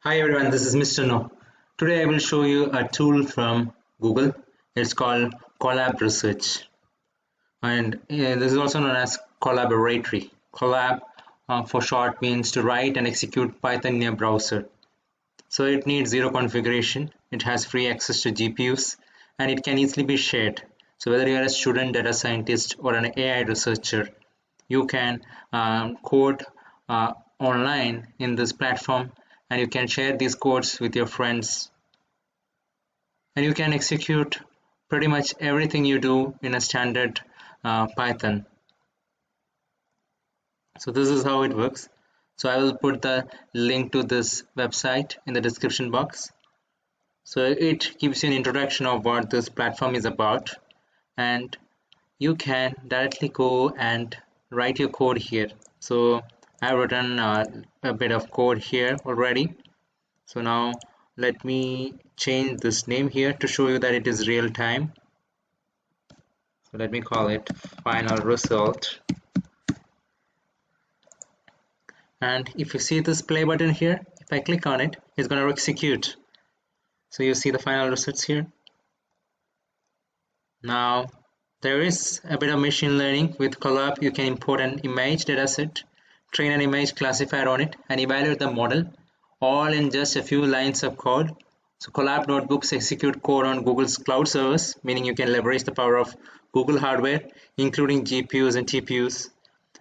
Hi everyone, this is Mr. No. Today I will show you a tool from Google. It's called Colab Research, and this is also known as Colaboratory. Colab for short means to write and execute Python in a browser. So it needs zero configuration. It has free access to GPUs and it can easily be shared. So whether you are a student, data scientist or an AI researcher, you can code online in this platform, and you can share these codes with your friends, and you can execute pretty much everything you do in a standard Python. So this is how it works. So I will put the link to this website in the description box. So it gives you an introduction of what this platform is about, and you can directly go and write your code here. So I've written a bit of code here already. So now let me change this name here to show you that it is real time. So let me call it final result. And if you see this play button here, if I click on it, it's going to execute. So you see the final results here. Now there is a bit of machine learning with Colab. You can import an image dataset, train an image classifier on it, and evaluate the model, all in just a few lines of code. So Colab notebooks execute code on Google's cloud servers, meaning you can leverage the power of Google hardware, including GPUs and TPUs.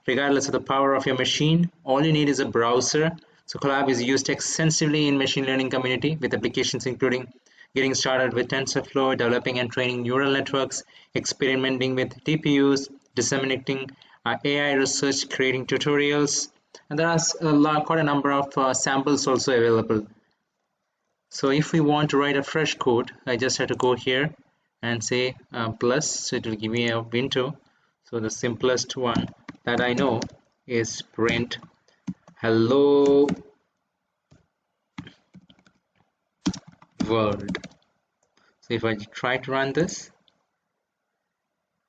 Regardless of the power of your machine, all you need is a browser. So Colab is used extensively in machine learning community with applications including getting started with TensorFlow, developing and training neural networks, experimenting with TPUs, disseminating AI research, creating tutorials, and there are quite a number of samples also available. So if we want to write a fresh code, I just have to go here and say plus, so it will give me a window. So the simplest one that I know is print hello world. So if I try to run this,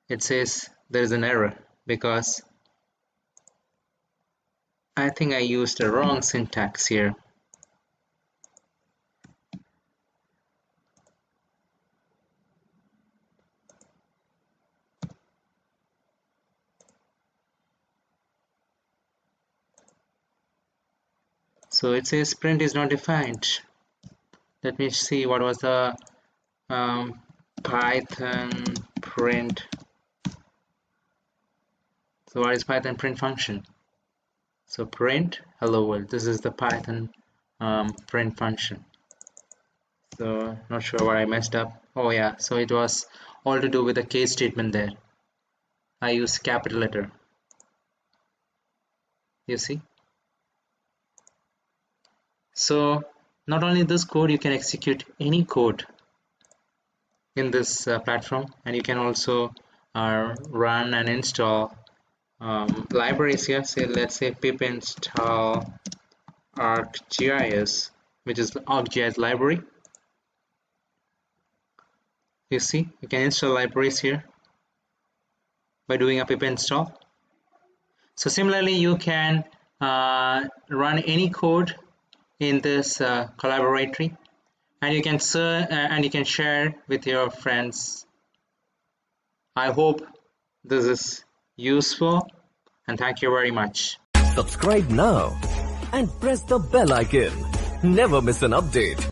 it says there is an error because I think I used the wrong syntax here. So it says print is not defined. Let me see what was the Python print. So what is Python print function? So print hello world. This is the Python print function. So not sure what I messed up. Oh yeah, so it was all to do with the case statement there. I used capital letter. You see? So not only this code, you can execute any code in this platform, and you can also run and install libraries here. Say let's say pip install ArcGIS, which is the ArcGIS library. You see, you can install libraries here by doing a pip install. So similarly, you can run any code in this Colaboratory, and you can share with your friends. I hope this is useful, and thank you very much. Subscribe now and press the bell icon. Never miss an update.